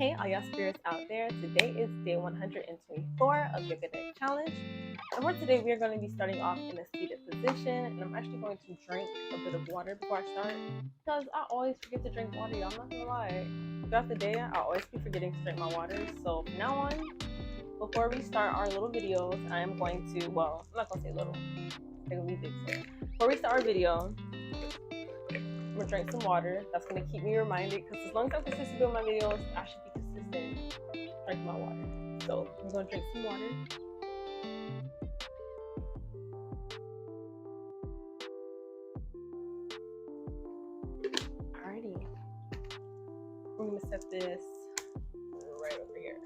Hey, all y'all spirits out there. Today is day 124 of your Good Night Challenge. And for today, we are going to be starting off in a seated position. And I'm actually going to drink a bit of water before I start, because I always forget to drink water, y'all. I'm not going to lie. Throughout the day, I always be forgetting to drink my water. So from now on, before we start our little videos, I am going to, well, I'm not going to say little. They're going to be big. So before we start our video, I'm gonna drink some water. That's gonna keep me reminded, because as long as I'm consistent doing my videos, I should be consistent drinking my water. So I'm gonna drink some water. Alrighty. We're gonna set this right over here.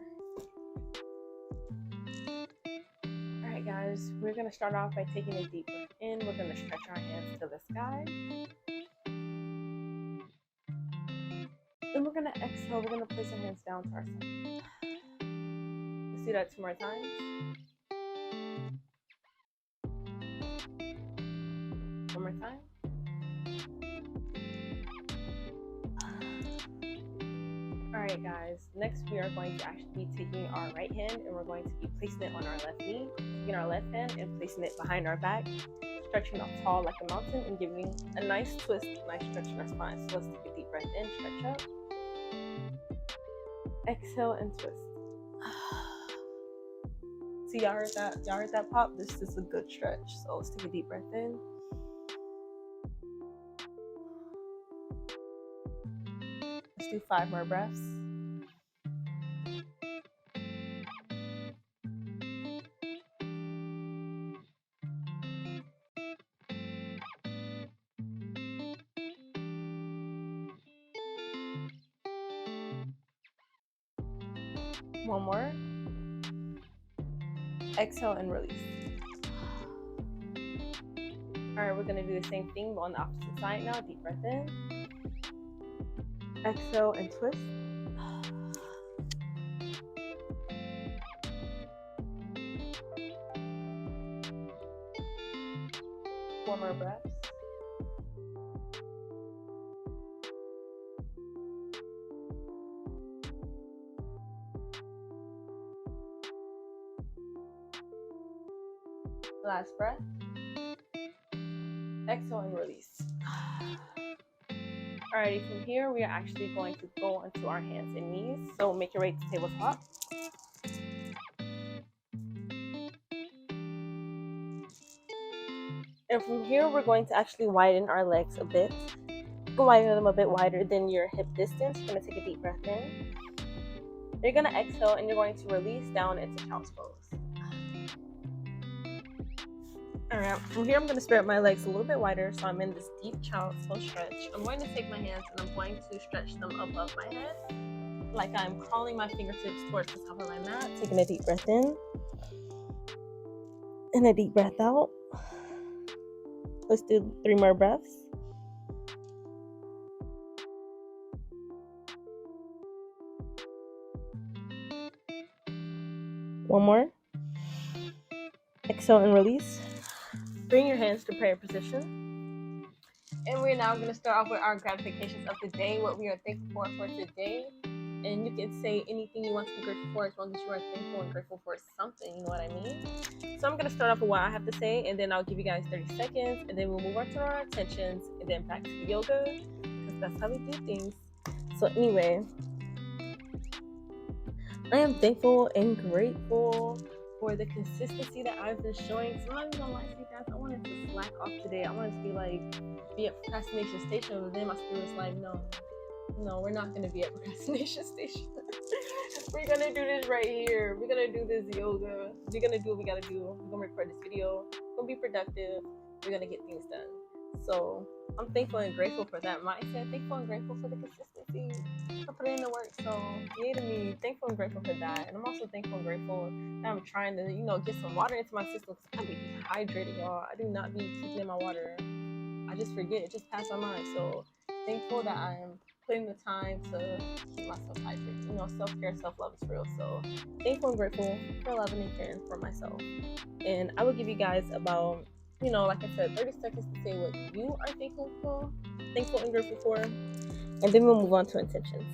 Alright guys, we're gonna start off by taking a deep breath in. We're gonna stretch our hands to the sky. Then we're gonna exhale. We're gonna place our hands down to our side. Let's do that 2 more times. One more time. Alright guys, next we are going to actually be taking our right hand and we're going to be placing it on our left knee, taking our left hand and placing it behind our back, stretching up tall like a mountain and giving a nice twist, nice stretch in our spine. So let's take a deep breath in, stretch up. Exhale and twist. See, y'all heard that? Y'all heard that pop? This is a good stretch. So let's take a deep breath in. Let's do 5 more breaths. One more. Exhale and release. Alright, we're going to do the same thing but on the opposite side now. Deep breath in. Exhale and twist. Four more breaths. Last breath. Exhale and release. Alrighty, from here we are actually going to go into our hands and knees. So make your way to tabletop. And from here we're going to actually widen our legs a bit. Widen them a bit wider than your hip distance. You're going to take a deep breath in. You're going to exhale and you're going to release down into child's pose. Alright, from here I'm going to spread my legs a little bit wider, so I'm in this deep child's pose stretch. I'm going to take my hands and I'm going to stretch them above my head, like I'm crawling my fingertips towards the top of my mat. Taking a deep breath in, and a deep breath out. Let's do 3 more breaths. One more. Exhale and release. Bring your hands to prayer position. And we're now going to start off with our gratifications of the day, what we are thankful for today. And you can say anything you want to be grateful for as long as you are thankful and grateful for something, you know what I mean? So I'm going to start off with what I have to say, and then I'll give you guys 30 seconds, and then we'll move on to our intentions, and then back to the yoga, because that's how we do things. So anyway, I am thankful and grateful for the consistency that I've been showing. So I'm not even gonna lie to you guys, I wanted to slack off today. I wanted to be at procrastination station, but then my spirit was like, no, we're not gonna be at procrastination station. We're gonna do this right here. We're gonna do this yoga. We're gonna do what we gotta do. We're gonna record this video. We're gonna be productive. We're gonna get things done. So I'm thankful and grateful for that mindset. Thankful and grateful for the consistency, for putting in the work. So yay to me. Thankful and grateful for that. And I'm also thankful and grateful that I'm trying to, get some water into my system, because I be dehydrated, y'all. I do not be keeping in my water. I just forget. It just passed my mind. So thankful that I am putting the time to keep myself hydrated. Self-care, self-love is real. So thankful and grateful for loving and caring for myself. And I will give you guys about, like I said, 30 seconds to say what you are thankful and grateful for. And then we'll move on to intentions.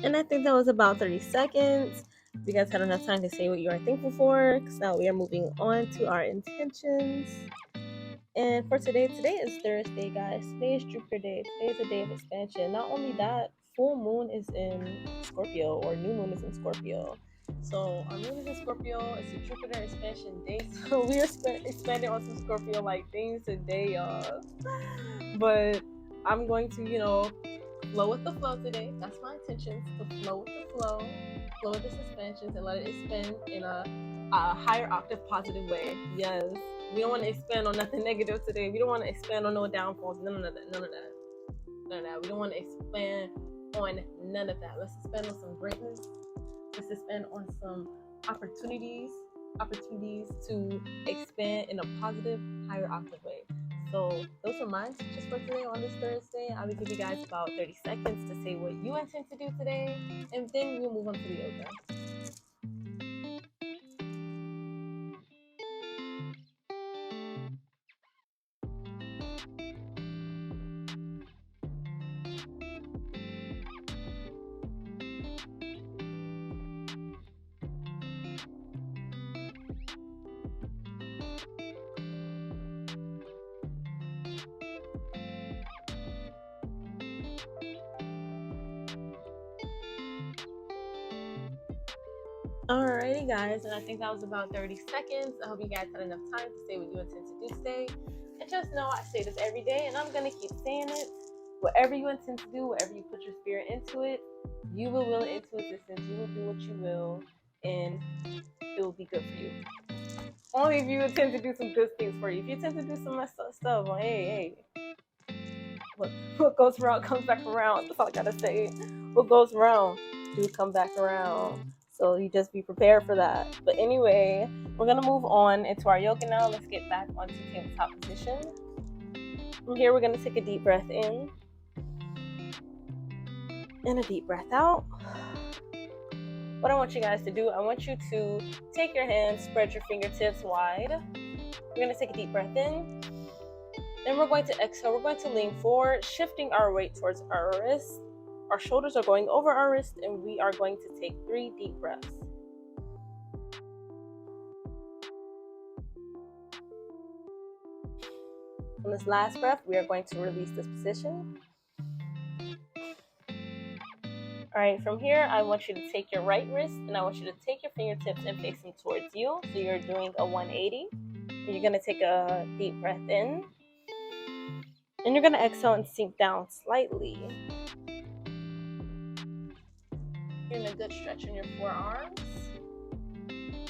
And I think that was about 30 seconds. You guys had enough time to say what you are thankful for, because now we are moving on to our intentions. And for today is Thursday, guys. Today is Jupiter Day. Today is a day of expansion. Not only that, full moon is in Scorpio, or new moon is in Scorpio. So our moon is in Scorpio. It's a Jupiter expansion day. So we are expanding on some Scorpio like things today, y'all. But I'm going to, flow with the flow today. That's my intention, to flow with the flow with the suspensions, and let it expand in a higher octave positive way. Yes. We don't want to expand on nothing negative today. We don't want to expand on no downfalls. None of that. We don't want to expand on none of that. Let's expand on some greatness. Let's expand on some opportunities to expand in a positive, higher octave way. So those are mine just for today on this Thursday. I will give you guys about 30 seconds to say what you intend to do today, and then we'll move on to the yoga. Alrighty, guys, and I think that was about 30 seconds. I hope you guys had enough time to say what you intend to do today. And just know I say this every day, and I'm going to keep saying it. Whatever you intend to do, whatever you put your spirit into it, you will will it into existence. You will do what you will, and it will be good for you. Only if you intend to do some good things for you. If you intend to do some messed up stuff, well, hey. What goes around comes back around. That's all I got to say. What goes around do come back around. So you just be prepared for that. But anyway, we're going to move on into our yoga now. Let's get back onto tabletop position. From here, we're going to take a deep breath in. And a deep breath out. What I want you guys to do, I want you to take your hands, spread your fingertips wide. We're going to take a deep breath in. Then we're going to exhale. We're going to lean forward, shifting our weight towards our wrists. Our shoulders are going over our wrists, and we are going to take 3 deep breaths. On this last breath, we are going to release this position. All right, from here, I want you to take your right wrist, and I want you to take your fingertips and face them towards you. So you're doing a 180. And you're going to take a deep breath in. And you're going to exhale and sink down slightly. You're in a good stretch in your forearms.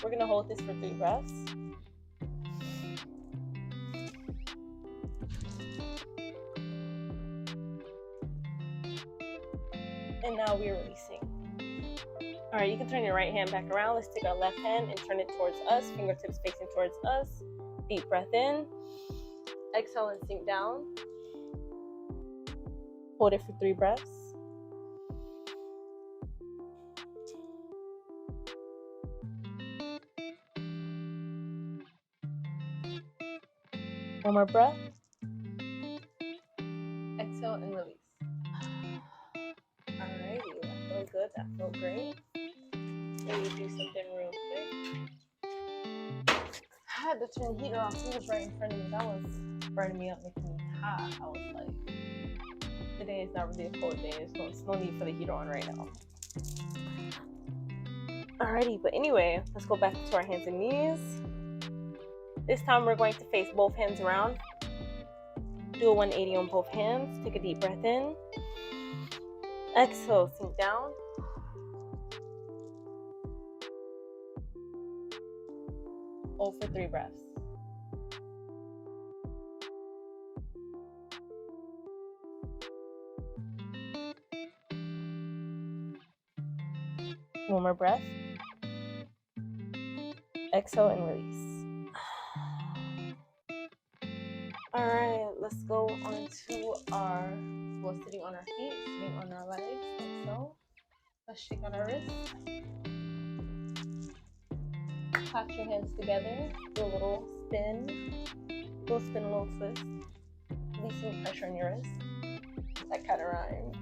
We're going to hold this for 3 breaths. And now we're releasing. All right, you can turn your right hand back around. Let's take our left hand and turn it towards us, fingertips facing towards us. Deep breath in. Exhale and sink down. Hold it for 3 breaths. One more breath. Exhale and release. Alrighty, that felt good. That felt great. Let me do something real quick. I had to turn the heater off. It was right in front of me. That was burning me up, making me hot. I was like, today is not really a cold day. There's no need for the heater on right now. Alrighty, but anyway, let's go back to our hands and knees. This time we're going to face both hands around. Do a 180 on both hands. Take a deep breath in. Exhale, sink down. Hold for 3 breaths. One more breath. Exhale and release. All right, let's go on to our, sitting on our feet, sitting on our legs, like so. Let's shake on our wrists. Clasp your hands together, do a little spin, a little twist. Releasing pressure on your wrist. That kind of rhyme.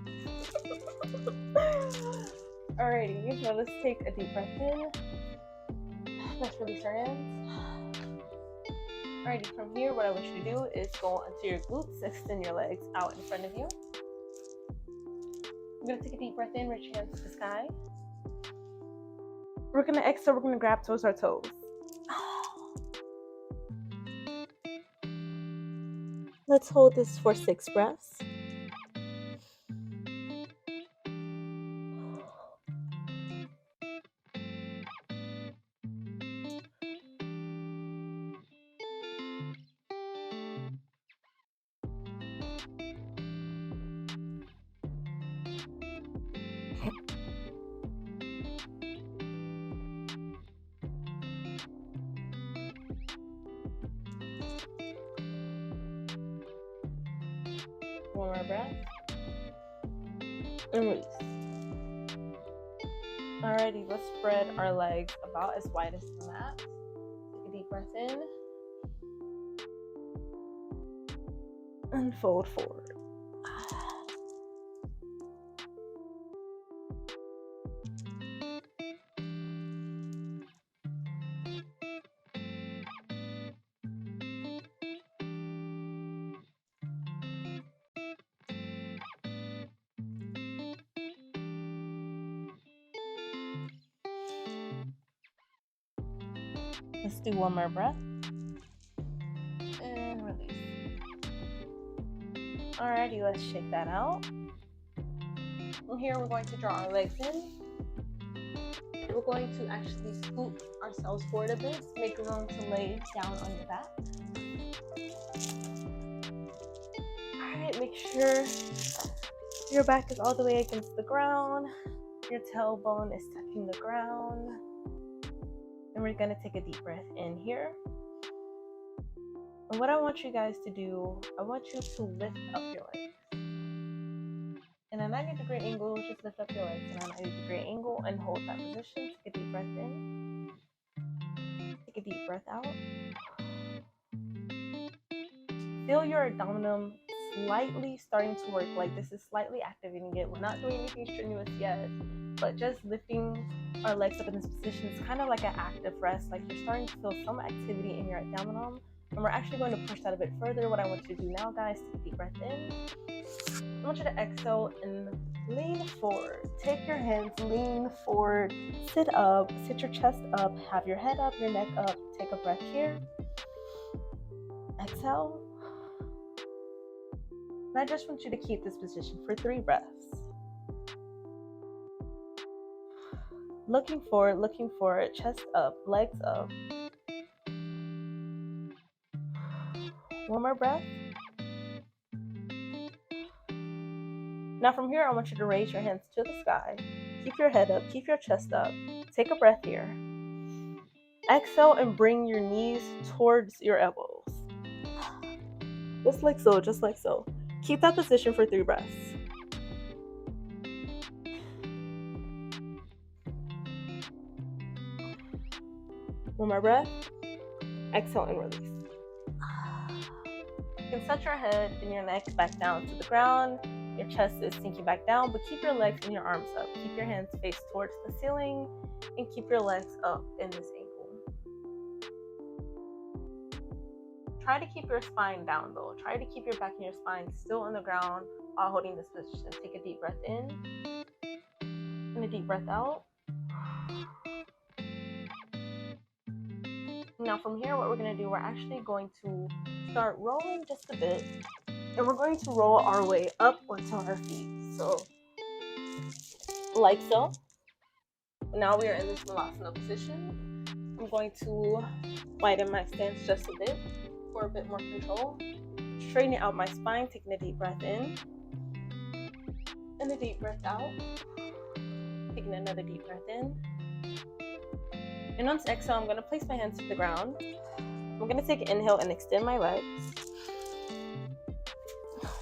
Alrighty, now let's take a deep breath in. Let's release our hands. Alrighty, from here, what I want you to do is go onto your glutes, extend your legs out in front of you. I'm gonna take a deep breath in, reach your hands to the sky. We're gonna exhale, we're gonna grab towards our toes. Let's hold this for 6 breaths. One more breath. And release. Alrighty, let's spread our legs about as wide as the mat. Take a deep breath in. And fold forward. Let's do one more breath. And release. Alrighty, let's shake that out. From here, we're going to draw our legs in. We're going to actually scoot ourselves forward a bit. Make room to lay down on your back. Alright, make sure your back is all the way against the ground. Your tailbone is touching the ground. And we're going to take a deep breath in here. And what I want you guys to do, I want you to lift up your legs. In a 90-degree angle, just lift up your legs in a 90-degree angle and hold that position. Take a deep breath in. Take a deep breath out. Feel your abdomen slightly starting to work, like this is slightly activating it. We're not doing anything strenuous yet, but just lifting our legs up in this position is kind of like an active rest, like you're starting to feel some activity in your abdomen, and we're actually going to push that a bit further. What I want you to do now, guys, take a deep breath in. I want you to exhale and lean forward. Take your hands, lean forward, sit up, sit your chest up, have your head up, your neck up. Take a breath here. Exhale. And I just want you to keep this position for 3 breaths. Looking forward, chest up, legs up. One more breath. Now from here, I want you to raise your hands to the sky. Keep your head up, keep your chest up. Take a breath here. Exhale and bring your knees towards your elbows. Just like so, just like so. Keep that position for 3 breaths. One more breath. Exhale and release. You can set your head and your neck back down to the ground. Your chest is sinking back down, but keep your legs and your arms up. Keep your hands faced towards the ceiling and keep your legs up in this angle. Try to keep your spine down though. Try to keep your back and your spine still on the ground while holding this position. Take a deep breath in and a deep breath out. Now from here, what we're going to do, we're actually going to start rolling just a bit, and we're going to roll our way up onto our feet. So, like so. Now we are in this Malasana position. I'm going to widen my stance just a bit for a bit more control. Straightening out my spine, taking a deep breath in, and a deep breath out. Taking another deep breath in. And once exhale, I'm going to place my hands to the ground. I'm going to take an inhale and extend my legs.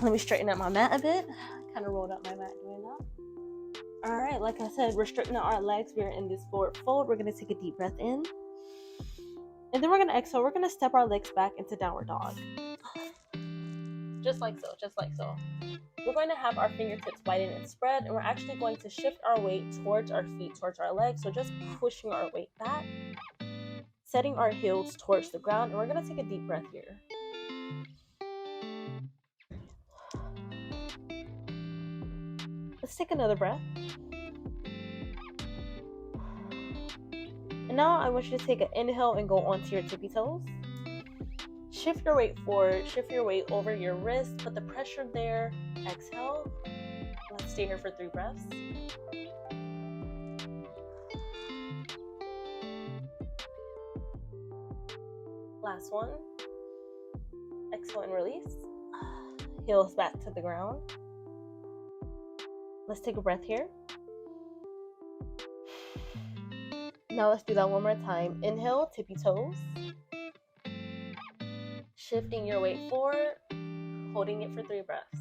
Let me straighten out my mat a bit. Kind of rolled up my mat doing that. All right, like I said, we're straightening out our legs. We're in this forward fold. We're going to take a deep breath in. And then we're going to exhale. We're going to step our legs back into downward dog. just like so, just like so. We're going to have our fingertips widen and spread, and we're actually going to shift our weight towards our feet, towards our legs. So just pushing our weight back, setting our heels towards the ground, and we're going to take a deep breath here. Let's take another breath. And now I want you to take an inhale and go onto your tippy toes. Shift your weight forward, shift your weight over your wrist, put the pressure there. Exhale. Let's stay here for 3 breaths. Last one. Exhale and release. Heels back to the ground. Let's take a breath here. Now let's do that one more time. Inhale, tippy toes. Shifting your weight forward, holding it for 3 breaths.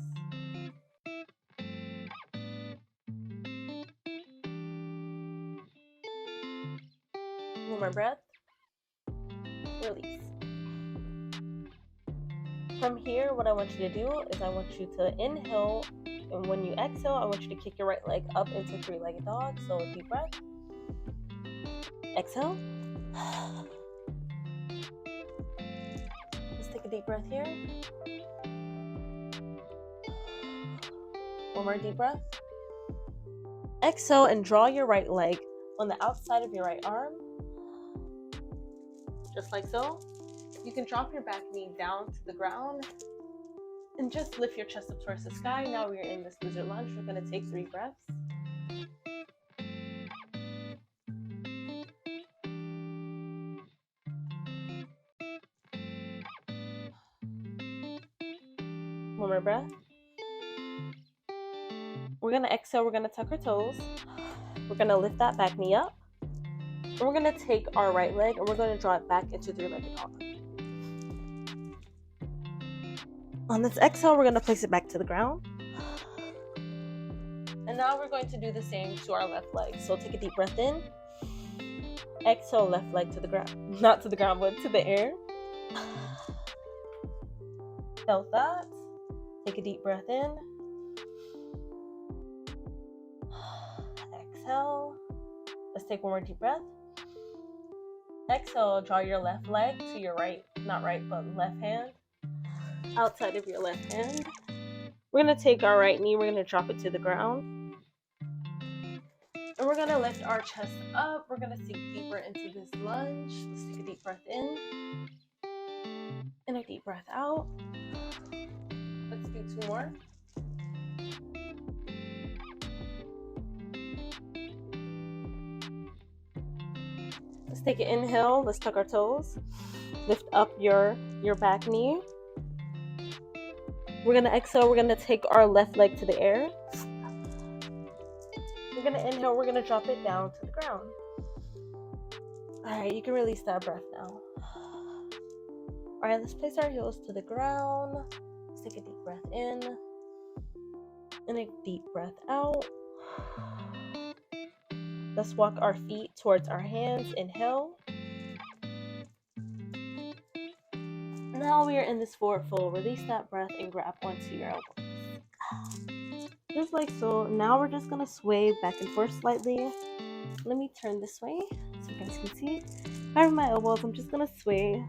One more breath. Release. From here, what I want you to do is I want you to inhale, and when you exhale, I want you to kick your right leg up into 3-legged dog. So deep breath. Exhale. Let's take a deep breath here. One more deep breath. Exhale and draw your right leg on the outside of your right arm. Just like so. You can drop your back knee down to the ground and just lift your chest up towards the sky. Now we're in this lizard lunge. We're going to take 3 breaths. One more breath. We're going to exhale. We're going to tuck our toes. We're going to lift that back knee up. And we're going to take our right leg and we're going to draw it back into 3-legged dog. On this exhale, we're going to place it back to the ground. And now we're going to do the same to our left leg. So take a deep breath in. Exhale, left leg to the ground. Not to the ground, but to the air. Felt that? Take a deep breath in. Exhale. Let's take one more deep breath. Exhale, draw your left leg to your right, not right, but left hand. Outside of your left hand. We're going to take our right knee, we're going to drop it to the ground. And we're going to lift our chest up. We're going to sink deeper into this lunge. Let's take a deep breath in. And a deep breath out. Let's do 2 more. Let's take an inhale. Let's tuck our toes. Lift up your back knee. We're going to exhale. We're going to take our left leg to the air. We're going to inhale. We're going to drop it down to the ground. All right, you can release that breath now. All right, let's place our heels to the ground. Let's take a deep breath in and a deep breath out. Let's walk our feet towards our hands. Inhale. Now we are in this forward fold. Release that breath and grab onto your elbows. Just like so. Now we're just going to sway back and forth slightly. Let me turn this way so you guys can see. If I have my elbows, I'm just going to sway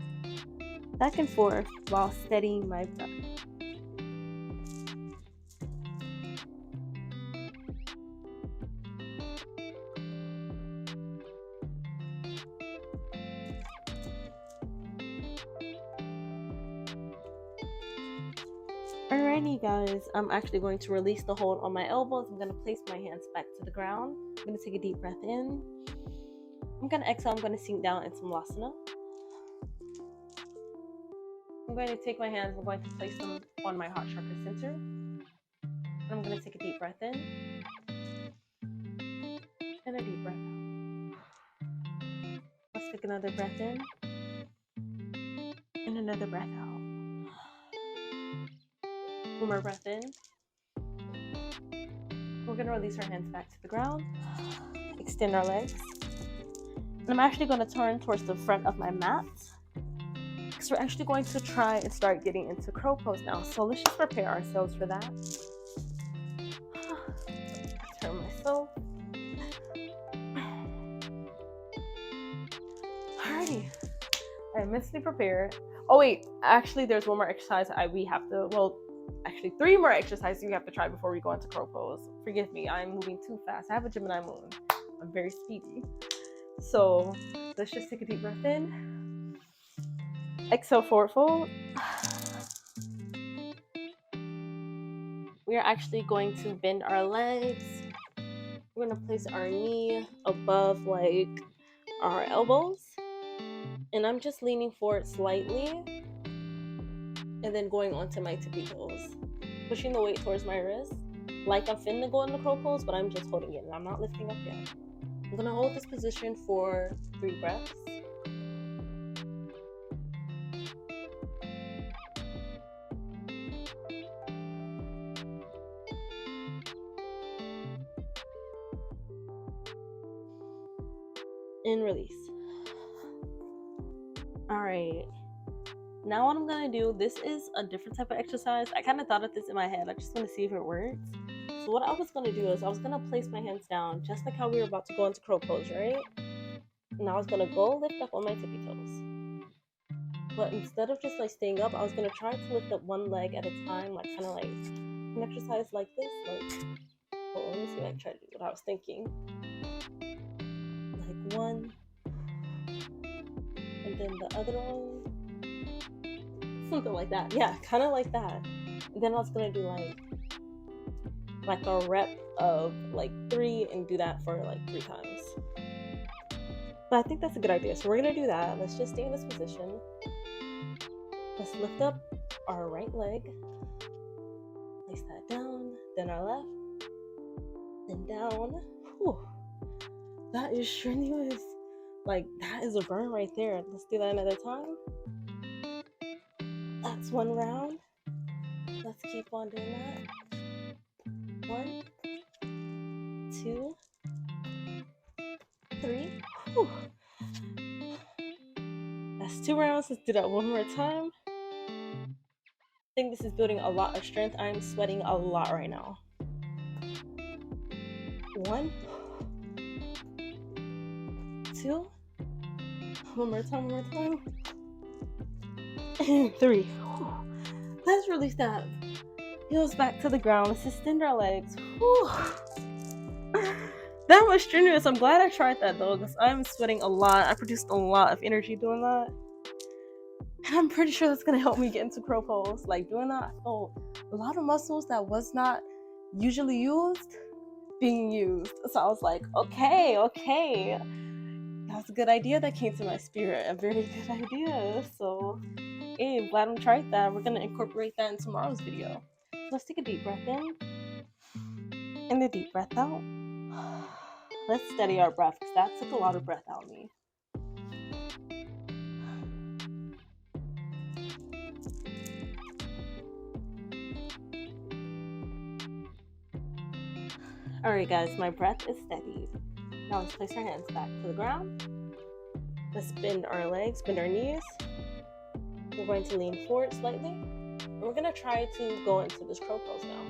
back and forth while steadying my breath. Alrighty guys, I'm actually going to release the hold on my elbows. I'm going to place my hands back to the ground. I'm going to take a deep breath in. I'm going to exhale. I'm going to sink down into Samlasana. I'm going to take my hands. I'm going to place them on my heart chakra center. And I'm going to take a deep breath in. And a deep breath out. Let's take another breath in. And another breath out. One more breath in. We're going to release our hands back to the ground. Extend our legs. And I'm actually going to turn towards the front of my mat. So we're actually going to try and start getting into crow pose now. So let's just prepare ourselves for that. Turn myself. Alrighty. I'm mentally prepared. Oh wait, actually there's one more exercise we have to, well, actually 3 more exercises we have to try before we go into crow pose. Forgive me, I'm moving too fast. I have a Gemini moon. I'm very speedy. So let's just take a deep breath in. Exhale, forward fold. We are actually going to bend our legs. We're going to place our knee above like our elbows. And I'm just leaning forward slightly. And then going onto my tippy toes. Pushing the weight towards my wrist. Like I'm finna go into crow pose, but I'm just holding it. And I'm not lifting up yet. I'm going to hold this position for 3 breaths. And release. All right. Now what I'm gonna do, this is a different type of exercise. I kind of thought of this in my head. I just want to see if it works. So what I was gonna do is I was gonna place my hands down, just like how we were about to go into crow pose, right? And I was gonna go lift up on my tippy toes. But instead of just like staying up, I was gonna try to lift up one leg at a time, like kind of like an exercise like this. Like, well, let me see if I can try to do what I was thinking. Like 1, and then the other one. Something like that. Yeah, kind of like that. And then I was gonna do like a rep of like 3 and do that for like 3 times. But I think that's a good idea. So we're gonna do that. Let's just stay in this position. Let's lift up our right leg. Place that down. Then our left. Then down. Whew. That is strenuous. Like, that is a burn right there. Let's do that another time. That's 1 round. Let's keep on doing that. 1, 2, 3. Whew. That's 2 rounds. Let's do that one more time. I think this is building a lot of strength. I'm sweating a lot right now. 1, 2. One more time. And 3. Whew. Let's release that. Heels back to the ground. Let's extend our legs. Whew. That was strenuous. I'm glad I tried that though, because I'm sweating a lot. I produced a lot of energy doing that. And I'm pretty sure that's going to help me get into crow pose. Like doing that, I felt a lot of muscles that was not usually used being used. So I was like, okay. That's a good idea that came to my spirit. A very good idea. So, hey, I'm glad I tried that. We're going to incorporate that in tomorrow's video. So let's take a deep breath in. And a deep breath out. Let's steady our breath, because that took a lot of breath out of me. Alright guys, my breath is steady. Now let's place our hands back to the ground. Let's bend our legs, bend our knees. We're going to lean forward slightly. And we're going to try to go into this crow pose now.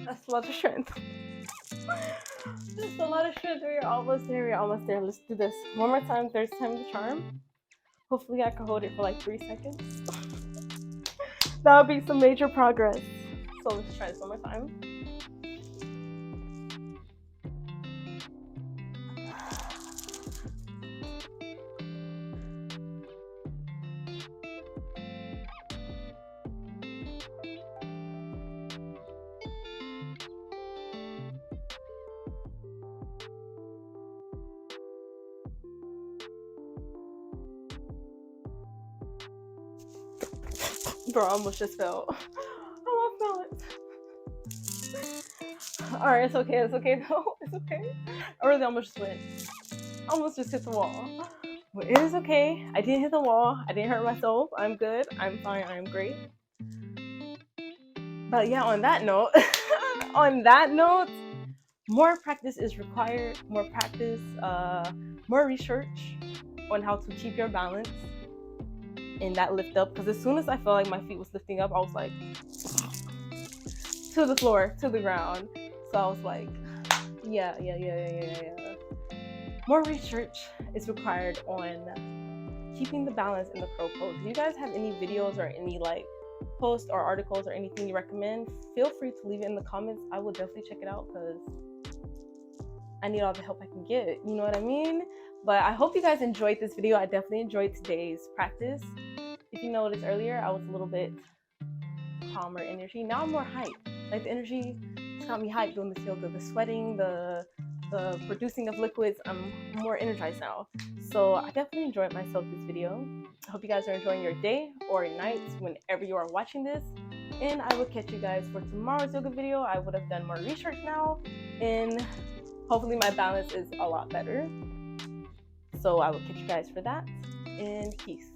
That's a lot of strength. That's a lot of strength. We're almost there. Let's do this one more time. 3rd time the charm. Hopefully I can hold it for like 3 seconds. That would be some major progress. So let's try this one more time. Bro, I almost just fell. I lost balance. Alright, it's okay though. It's okay. I really almost just hit the wall. But it is okay. I didn't hit the wall. I didn't hurt myself. I'm good. I'm fine. I'm great. But yeah, on that note, more practice is required. More practice, more research on how to keep your balance in that lift up. Because as soon as I felt like my feet was lifting up, I was like to the floor, to the ground. So I was like, yeah. More research is required on keeping the balance in the crow pose. If you guys have any videos or any like posts or articles or anything you recommend, feel free to leave it in the comments. I will definitely check it out because I need all the help I can get. You know what I mean? But I hope you guys enjoyed this video. I definitely enjoyed today's practice. If you noticed earlier, I was a little bit calmer energy. Now I'm more hyped. Like the energy just got me hyped doing this yoga, the sweating, the producing of liquids. I'm more energized now. So I definitely enjoyed myself this video. I hope you guys are enjoying your day or night whenever you are watching this. And I will catch you guys for tomorrow's yoga video. I would have done more research now and hopefully my balance is a lot better. So I will catch you guys for that and peace.